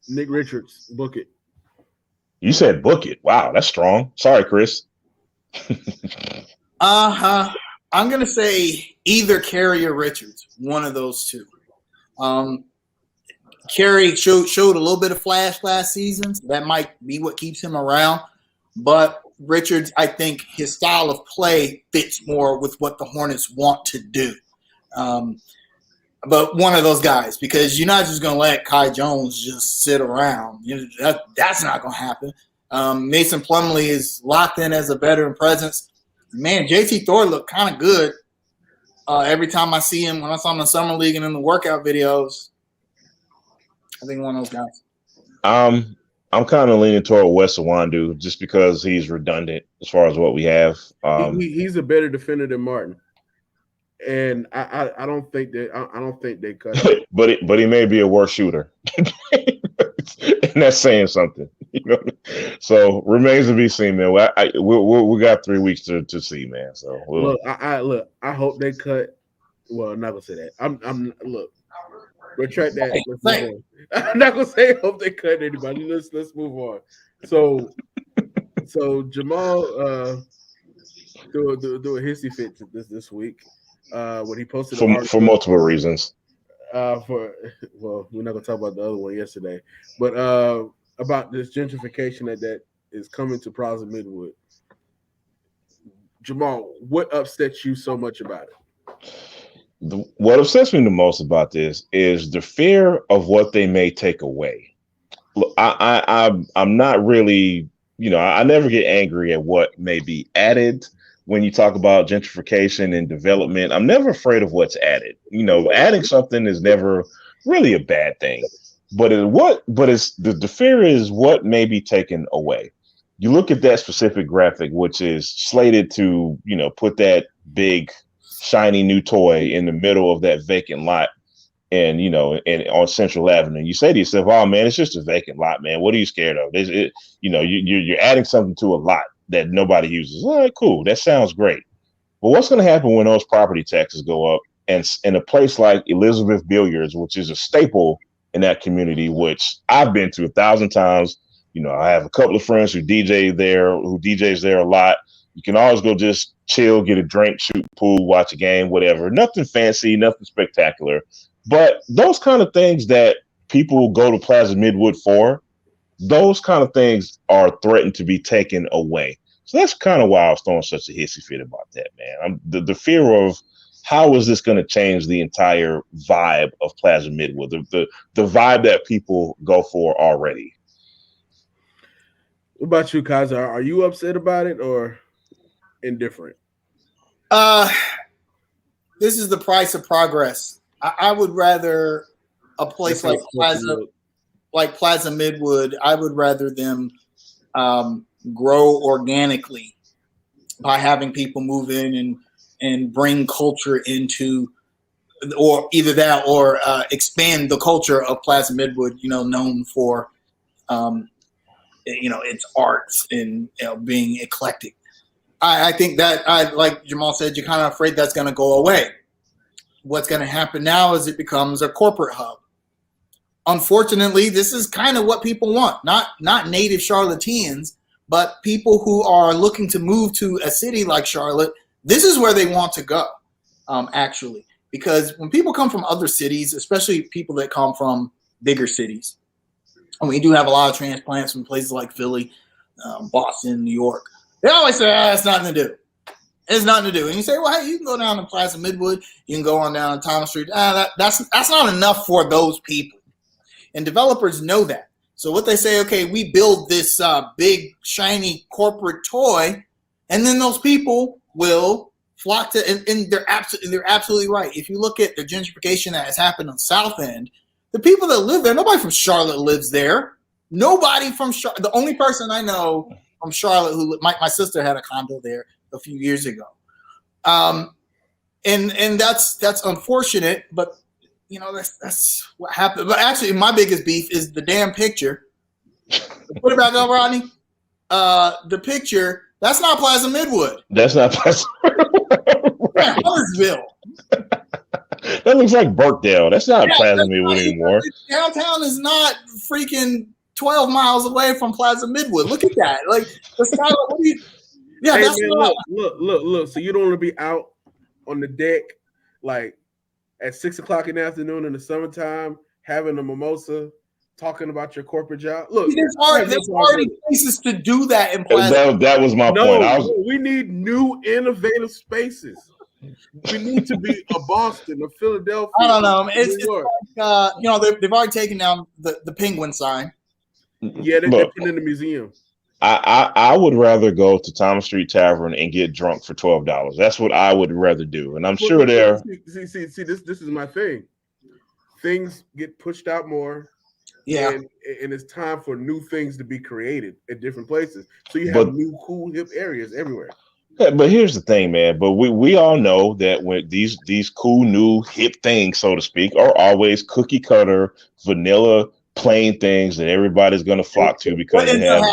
Nick Richards, book it. You said book it. Wow, that's strong. Sorry, Chris. I'm going to say either Carey or Richards, one of those two. Carey showed a little bit of flash last season. So that might be what keeps him around. But Richards, I think his style of play fits more with what the Hornets want to do. But one of those guys, because you're not just going to let Kai Jones just sit around. That's not going to happen. Mason Plumlee is locked in as a veteran presence. Man, JT Thor looked kind of good every time I see him. When I saw him in the Summer League and in the workout videos, I think one of those guys. I'm kind of leaning toward Wes Iwundu just because he's redundant as far as what we have. He's a better defender than Martin. And I don't think they cut him. but he may be a worse shooter, and that's saying something. So remains to be seen, man. We got 3 weeks to see, man. So I hope they cut. Well, I'm not gonna say that. I'm look. Retract that. I'm not gonna say hope they cut anybody. Let's move on. So Jamal do a hissy fit this week. When he posted for multiple reasons. We're not gonna talk about the other one yesterday, but about this gentrification that is coming to Plaza Midwood. Jamal, what upsets you so much about it? What upsets me the most about this is the fear of what they may take away. Look, I'm not really, I never get angry at what may be added. When you talk about gentrification and development, I'm never afraid of what's added. Adding something is never really a bad thing. But it's the fear is what may be taken away. You look at that specific graphic, which is slated to, put that big, shiny new toy in the middle of that vacant lot and on Central Avenue. You say to yourself, oh man, it's just a vacant lot, man. What are you scared of? You're adding something to a lot that nobody uses. All right, cool. That sounds great. But what's going to happen when those property taxes go up? And in a place like Elizabeth Billiards, which is a staple in that community, which I've been to 1,000 times. I have a couple of friends who DJs there a lot. You can always go just chill, get a drink, shoot pool, watch a game, whatever. Nothing fancy, nothing spectacular. But those kind of things that people go to Plaza Midwood for, those kind of things are threatened to be taken away. So that's kind of why I was throwing such a hissy fit about that, man. The fear of how is this going to change the entire vibe of Plaza Midwood, the vibe that people go for already. What about you, Kaiser? Are you upset about it or indifferent? This is the price of progress. I would rather a place like Plaza Midwood, I would rather them grow organically by having people move in and bring culture into, or either that or expand the culture of Plaza Midwood, known for, its arts and being eclectic. I think that, like Jamal said, you're kind of afraid that's going to go away. What's going to happen now is it becomes a corporate hub. Unfortunately, this is kind of what people want. Not native Charlotteans, but people who are looking to move to a city like Charlotte. This is where they want to go, actually. Because when people come from other cities, especially people that come from bigger cities, and we do have a lot of transplants from places like Philly, Boston, New York, they always say, it's nothing to do. It's nothing to do. And you say, well, hey, you can go down to Plaza Midwood. You can go on down to Thomas Street. That's not enough for those people. And developers know that. So what they say, okay, we build this big, shiny corporate toy, and then those people will flock to, and they're absolutely right. If you look at the gentrification that has happened on South End, the people that live there, nobody from Charlotte lives there. Nobody from Charlotte. The only person I know from Charlotte who my sister had a condo there a few years ago. And that's unfortunate, but that's what happened. But actually, my biggest beef is the damn picture. Put it back up, Rodney. The picture, that's not Plaza Midwood. That's not Plaza Midwood. Right. Huntersville. That looks like Burkdale. That's not Plaza Midwood anymore. Downtown is not freaking 12 miles away from Plaza Midwood. Look at that. Like, the style. Yeah, hey, that's man, look. So you don't want to be out on the deck like at 6 o'clock in the afternoon in the summertime having a mimosa, talking about your corporate job. Look, there's already places to do that in Plaza. That was my point. We need new innovative spaces. We need to be a Boston, a Philadelphia. I don't know. It's like, they've already taken down the penguin sign. Yeah, they're putting in the museum. I would rather go to Thomas Street Tavern and get drunk for $12. That's what I would rather do, and I'm sure they're. See, this is my thing. Things get pushed out more. Yeah, and it's time for new things to be created at different places. So you have new, cool, hip areas everywhere. Yeah, but here's the thing, man. But we all know that when these cool, new, hip things, so to speak, are always cookie cutter, vanilla, plain things that everybody's going to flock to because they have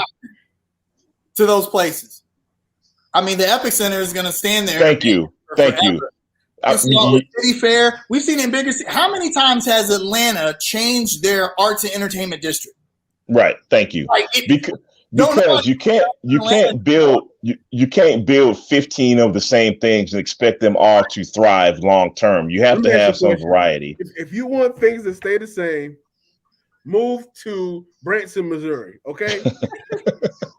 to those places. I mean, the Epic Center is going to stand there. Thank you. City Fair. We've seen in bigger. How many times has Atlanta changed their arts and entertainment district? Right. Thank you. Because you can't build 15 of the same things and expect them all to thrive long term. You have to have some variety. If you want things to stay the same, move to Branson, Missouri. Okay.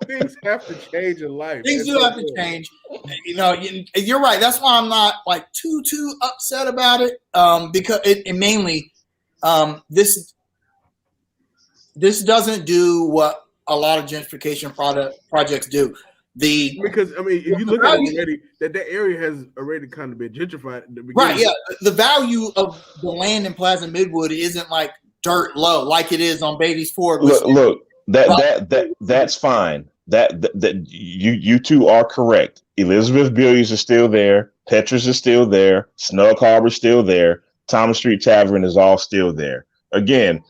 Things have to change in life. Things do have to change. You're right. That's why I'm not like too upset about it. Because it mainly this doesn't do what a lot of gentrification projects do. Because if you look at it already, that area has already kind of been gentrified. Right. Yeah. The value of the land in Plaza Midwood isn't like dirt low like it is on Beatty's Ford. Look, that's fine. That you two are correct. Elizabeth Billiards is still there. Petra's is still there. Snug Harbor is still there. Thomas Street Tavern is all still there. Again,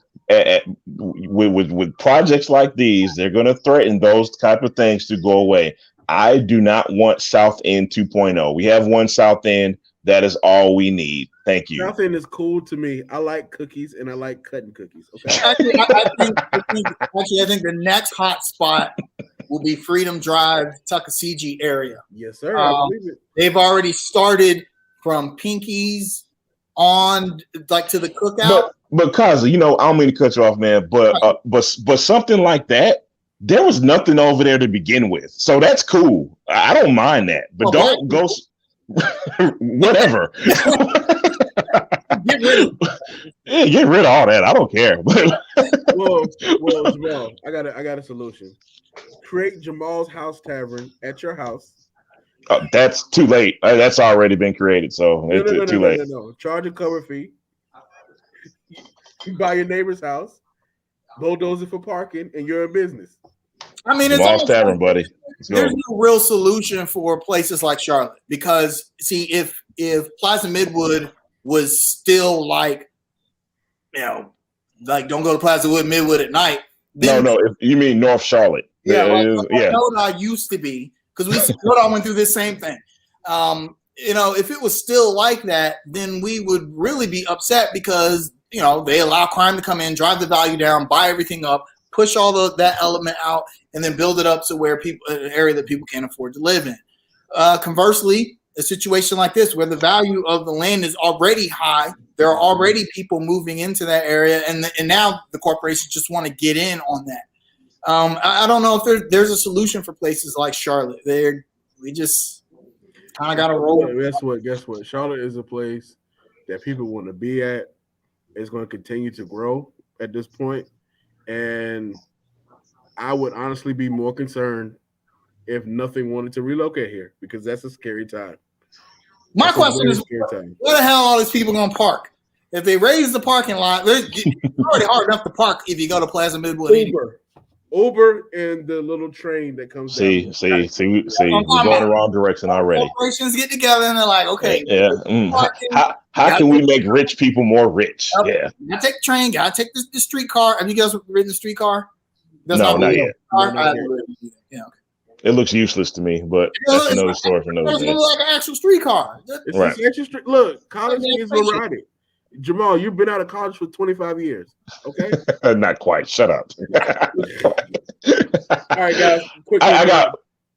with projects like these, they're going to threaten those type of things to go away. I do not want South End 2.0. We have one South End. That is all we need. Thank you. South End is cool to me. I like cookies and I like cutting cookies. Okay. I think the next hot spot will be Freedom Drive, Tuckasegee area. Yes, sir. I believe it. They've already started from Pinky's on like to the cookout. But Kaza, I don't mean to cut you off, man. But something like that, there was nothing over there to begin with, so that's cool. I don't mind that, but don't go. Whatever. Get rid of all that. I don't care. well, Jamal, I got a solution. Create Jamal's House Tavern at your house. That's too late. That's already been created, so it's too late. No. Charge a cover fee. You buy your neighbor's house, bulldoze it for parking, and you're in business. I mean, it's Jamal's Tavern, buddy. There's no real solution for places like Charlotte because, see, if Plaza Midwood was still like, like don't go to Plaza Midwood at night. No, if you mean North Charlotte. I used to be because I went through this same thing. If it was still like that, then we would really be upset because they allow crime to come in, drive the value down, buy everything up, push all that element out, and then build it up to where an area that people can't afford to live in. Conversely, a situation like this where the value of the land is already high, there are already people moving into that area, and now the corporations just want to get in on that. I don't know if there's a solution for places like Charlotte. We just kind of got to roll. Guess what? Charlotte is a place that people want to be at. It's going to continue to grow at this point. And I would honestly be more concerned if nothing wanted to relocate here because that's a scary time. My question is, where the hell are all these people going to park? If they raise the parking lot, it's already hard enough to park if you go to Plaza Midwood. Uber and the little train that comes down. We're going the wrong direction already. Corporations get together and they're like, okay. Yeah. How can we make rich people more rich? Okay. Yeah. Gotta take the train, gotta take the streetcar. Have you guys ridden the streetcar? No, not yet. Yeah. It looks useless to me, but that's another story for another day. It looks like an actual streetcar. It's right. Look, college kids will ride it. Jamal, you've been out of college for 25 years. Okay. Not quite. Shut up. All right, guys.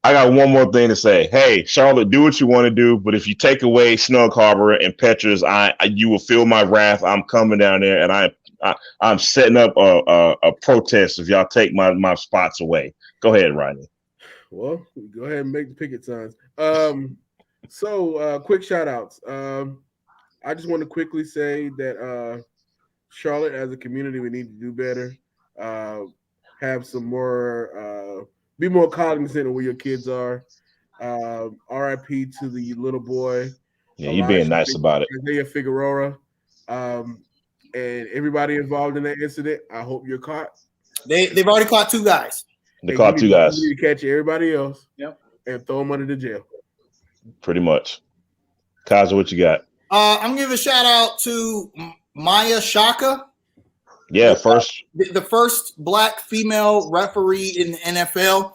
I got one more thing to say. Hey, Charlotte, do what you want to do, but if you take away Snug Harbor and Petra's, you will feel my wrath. I'm coming down there, and I'm setting up a protest if y'all take my spots away. Go ahead, Rodney. Well, go ahead and make the picket signs. So quick shout outs. I just want to quickly say that Charlotte, as a community, we need to do better. Have some more, be more cognizant of where your kids are. RIP to the little boy. Yeah, you being nice about it. Isaiah Figueroa. And everybody involved in that incident, I hope you're caught. They've already caught 2 guys. They caught 2 guys. You need to catch everybody else. Yep. And throw them under the jail. Pretty much. Kaza, what you got? I'm gonna give a shout out to Maya Shaka. Yeah, the first Black female referee in the NFL.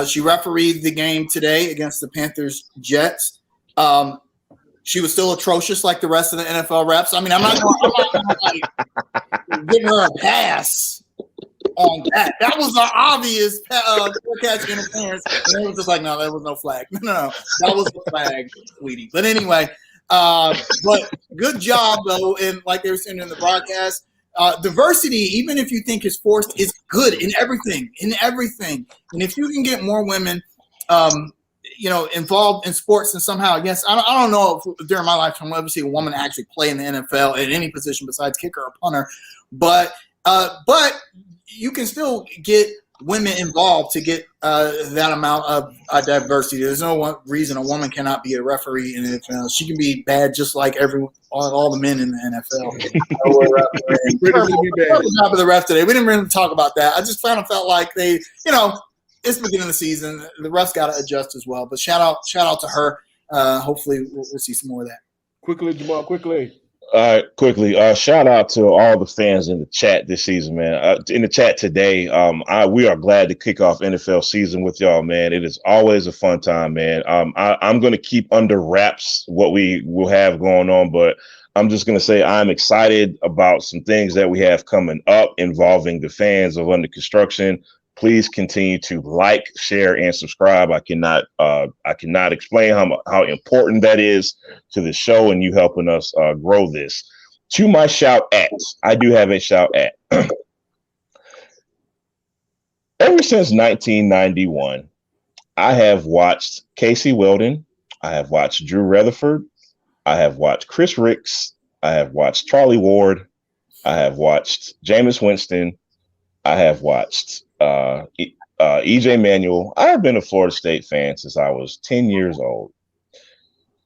She refereed the game today against the Panthers Jets. She was still atrocious like the rest of the NFL refs. I mean, I'm not like, giving her a pass on that. That was an obvious catch interference. And it was just like, no, there was no flag. No, that was a flag, sweetie. But anyway, but good job, though. And like they were saying in the broadcast, diversity, even if you think it's forced, is good in everything. And if you can get more women involved in sports and somehow, yes, I don't know if during my lifetime I'll ever see a woman actually play in the NFL at any position besides kicker or punter, but you can still get women involved to get that amount of diversity. There's no reason a woman cannot be a referee in the NFL. She can be bad just like all the men in the NFL. Top of the ref today. We didn't really talk about that. I just felt like they, it's the beginning of the season. The refs got to adjust as well. But shout out to her. Hopefully we'll see some more of that. Quickly, Jamal. Quickly. All right, quickly. Shout out to all the fans in the chat this season, man. In the chat today, we are glad to kick off NFL season with y'all, man. It is always a fun time, man. I'm going to keep under wraps what we will have going on, but I'm just going to say I'm excited about some things that we have coming up involving the fans of Under Construction. Please continue to like, share, and subscribe. I cannot explain how important that is to the show and you helping us grow this. To my shout ats, I do have a shout at. Ever since 1991, I have watched Casey Weldon. I have watched Drew Rutherford. I have watched Chris Ricks. I have watched Charlie Ward. I have watched Jameis Winston. I have watched EJ Manuel. I have been a Florida State fan since I was 10 years old.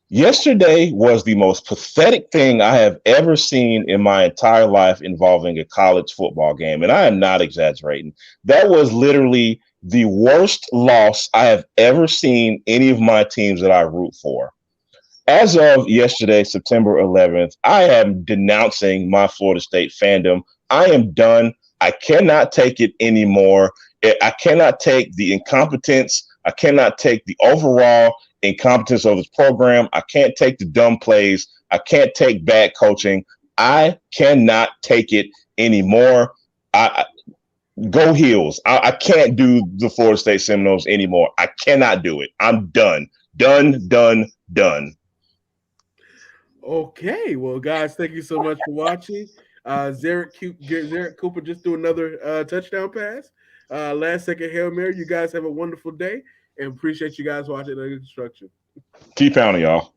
Yesterday was the most pathetic thing I have ever seen in my entire life involving a college football game. And I am not exaggerating. That was literally the worst loss I have ever seen any of my teams that I root for. As of yesterday, September 11th, I am denouncing my Florida State fandom. I am done. I cannot take it anymore. I cannot take the incompetence. I cannot take the overall incompetence of this program. I can't take the dumb plays. I can't take bad coaching. I cannot take it anymore. Go Heels. I can't do the Florida State Seminoles anymore. I cannot do it. I'm done. Done. Okay. Well, guys, thank you so much for watching. Zarek Cooper just threw another touchdown pass. Last second Hail Mary. You guys have a wonderful day and appreciate you guys watching Under Construction. Keep pounding, y'all.